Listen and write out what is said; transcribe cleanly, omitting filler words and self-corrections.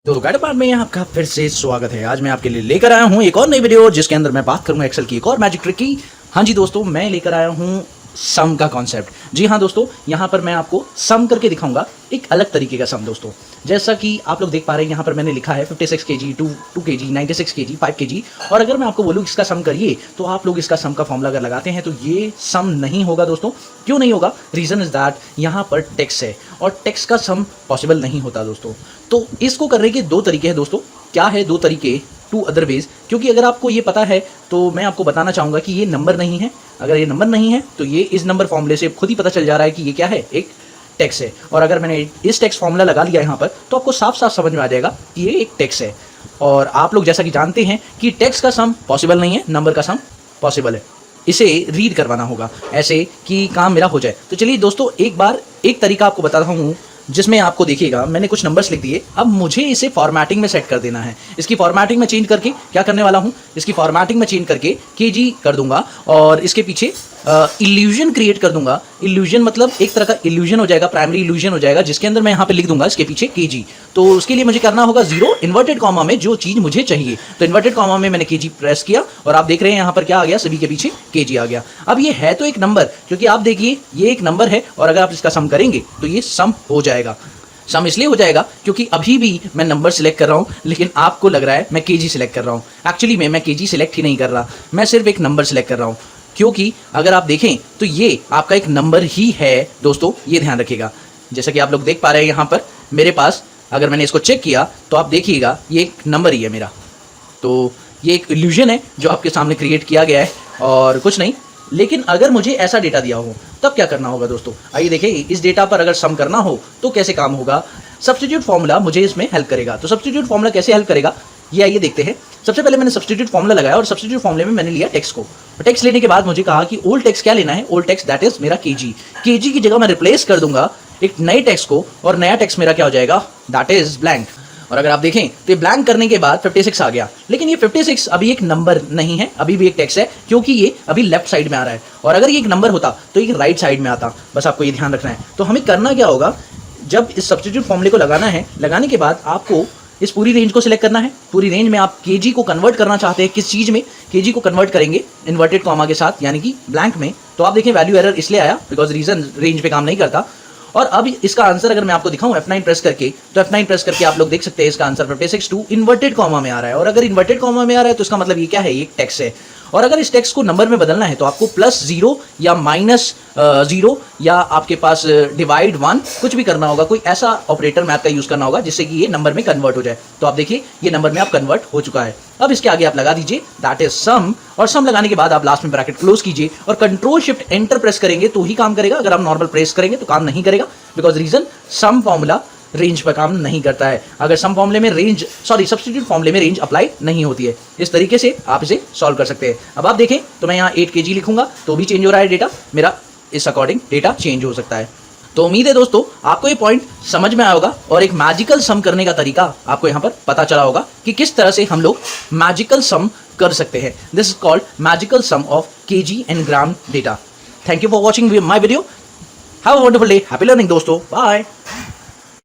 तो guide part में आपका फिर से स्वागत है। आज मैं आपके लिए लेकर आया हूं एक और नई वीडियो जिसके अंदर मैं बात करूंगा एक्सेल की एक और मैजिक ट्रिक की। हाँ जी दोस्तों, मैं लेकर आया हूं सम का कॉन्सेप्ट। जी हाँ दोस्तों, यहाँ पर मैं आपको सम करके दिखाऊंगा एक अलग तरीके का सम दोस्तों। जैसा कि आप लोग देख पा रहे हैं, यहाँ पर मैंने लिखा है 56 kg, 2 kg, 96 kg, 5 kg। और अगर मैं आपको बोलूँ इसका सम करिए तो आप लोग इसका सम का फॉर्मूला अगर लगाते हैं तो ये सम नहीं होगा दोस्तों। क्यों नहीं होगा? रीज़न इज़ दैट यहाँ पर टैक्स है और टैक्स का सम पॉसिबल नहीं होता दोस्तों। तो इसको करने के दो तरीके हैं दोस्तों। क्या है दो तरीके? Two other ways. क्योंकि अगर आपको ये पता है तो मैं आपको बताना चाहूँगा कि ये नंबर नहीं है। अगर ये नंबर नहीं है तो ये इस नंबर फॉर्मूले से खुद ही पता चल जा रहा है कि ये क्या है, एक टैक्स है। और अगर मैंने इस टैक्स फॉर्मूला लगा लिया यहाँ पर तो आपको साफ साफ समझ में आ जाएगा कि ये एक टैक्स है। और आप लोग जैसा कि जानते हैं कि टैक्स का सम पॉसिबल नहीं है, नंबर का सम पॉसिबल है। इसे रीड करवाना होगा ऐसे कि काम मेरा हो जाए। तो चलिए दोस्तों, एक बार एक तरीका आपको बताता हूँ जिसमें आपको देखिएगा मैंने कुछ नंबर्स लिख दिए। अब मुझे इसे फॉर्मेटिंग में सेट कर देना है। इसकी फॉर्मेटिंग में चेंज करके क्या करने वाला हूँ, इसकी फॉर्मेटिंग में चेंज करके केजी कर दूंगा और इसके पीछे इल्यूजन क्रिएट कर दूंगा। इल्यूजन मतलब एक तरह का इल्यूजन हो जाएगा, प्राइमरी इल्यूजन हो जाएगा, जिसके अंदर मैं यहाँ पे लिख दूंगा इसके पीछे केजी। तो उसके लिए मुझे करना होगा जीरो इन्वर्टेड कॉमा में जो चीज़ मुझे चाहिए। तो इन्वर्टेड कॉमा में मैंने केजी प्रेस किया और आप देख रहे हैं यहाँ पर क्या आ गया, सभी के पीछे केजी आ गया। अब ये है तो एक नंबर, क्योंकि आप देखिए ये एक नंबर है और अगर आप इसका सम करेंगे तो ये सम हो जाएगा। सम इसलिए हो जाएगा क्योंकि अभी भी मैं नंबर सिलेक्ट कर रहा हूँ, लेकिन आपको लग रहा है मैं केजी सिलेक्ट कर रहा हूँ। एक्चुअली मैं केजी सिलेक्ट ही नहीं कर रहा, मैं सिर्फ एक नंबर सिलेक्ट कर रहा हूँ। क्योंकि अगर आप देखें तो ये आपका एक नंबर ही है दोस्तों, ये ध्यान रखिएगा। जैसा कि आप लोग देख पा रहे हैं यहाँ पर मेरे पास, अगर मैंने इसको चेक किया तो आप देखिएगा ये एक नंबर ही है मेरा। तो ये एक इल्यूजन है जो आपके सामने क्रिएट किया गया है और कुछ नहीं। लेकिन अगर मुझे ऐसा डेटा दिया हो तब क्या करना होगा दोस्तों? आइए देखिए, इस डेटा पर अगर सम करना हो तो कैसे काम होगा। सब्स्टिट्यूट फॉर्मूला मुझे इसमें हेल्प करेगा। तो सब्स्टिट्यूट फॉर्मूला कैसे हेल्प करेगा ये आइए देखते हैं। सबसे पहले मैंने सब्स्टिट्यूट फॉर्मूला लगाया और सब्स्टिट्यूट फॉर्मूले में मैंने लिया टेक्स को। टेक्स लेने के बाद मुझे कहा कि ओल्ड टेक्स क्या लेना है, ओल्ड टेक्स दैट इज मेरा केजी। केजी की जगह मैं रिप्लेस कर दूंगा एक नए टेक्स को और नया टेक्स मेरा क्या हो जाएगा, दैट इज ब्लैंक। और अगर आप देखें तो ये ब्लैंक करने के बाद 56 आ गया। लेकिन ये 56 अभी एक नंबर नहीं है, अभी भी एक टेक्स्ट है, क्योंकि ये अभी लेफ्ट साइड में आ रहा है। और अगर ये एक नंबर होता तो ये राइट साइड में आता। बस आपको ये ध्यान रखना है। तो हमें करना क्या होगा, जब इस सब्स्टिट्यूट फॉर्मूले को लगाना है, लगाने के बाद आपको इस पूरी रेंज को सिलेक्ट करना है। पूरी रेंज में आप केजी को कन्वर्ट करना चाहते हैं, किस चीज़ में? केजी को कन्वर्ट करेंगे इन्वर्टेड कॉमा के साथ, यानी कि ब्लैंक में। तो आप देखें वैल्यू एरर इसलिए आया बिकॉज रीजन रेंज पे काम नहीं करता। और अब इसका आंसर अगर मैं आपको दिखाऊं F9 प्रेस करके, तो F9 प्रेस करके आप लोग देख सकते हैं इसका आंसर 56 इन्वर्टेड कॉमा में आ रहा है। और अगर इन्वर्टेड कॉमा में आ रहा है तो इसका मतलब ये क्या है, ये एक टेक्स्ट है। और अगर इस टेक्स्ट को नंबर में बदलना है तो आपको +0 या -0 या आपके पास डिवाइड 1 कुछ भी करना होगा। कोई ऐसा ऑपरेटर मैथ का यूज़ करना होगा जिससे कि ये नंबर में कन्वर्ट हो जाए। तो आप देखिए ये नंबर में आप कन्वर्ट हो चुका है। अब इसके आगे आप लगा दीजिए दैट इज सम। और सम लगाने के बाद आप लास्ट में ब्रैकेट क्लोज कीजिए और कंट्रोल शिफ्ट एंटर प्रेस करेंगे तो ही काम करेगा। अगर आप नॉर्मल प्रेस करेंगे तो काम नहीं करेगा, because reason sum formula range पर काम नहीं करता है। अगर सम फॉर्मूले में रेंज, सॉरी सब्स्टिट्यूट फॉर्मूले में रेंज अप्लाई नहीं होती है। इस तरीके से आप इसे सॉल्व कर सकते हैं। अब आप देखें तो मैं यहाँ 8 kg लिखूंगा तो भी चेंज हो रहा है डेटा मेरा, इस अकॉर्डिंग डेटा चेंज हो सकता है। तो उम्मीद है दोस्तों आपको ये पॉइंट समझ में आया होगा और एक मैजिकल सम करने का तरीका आपको यहाँ पर पता चला होगा कि किस तरह से हम लोग मैजिकल सम कर सकते हैं। This is called magical sum of KG and gram data. Thank you for watching my video. Have a wonderful day. Happy learning दोस्तों। बाय।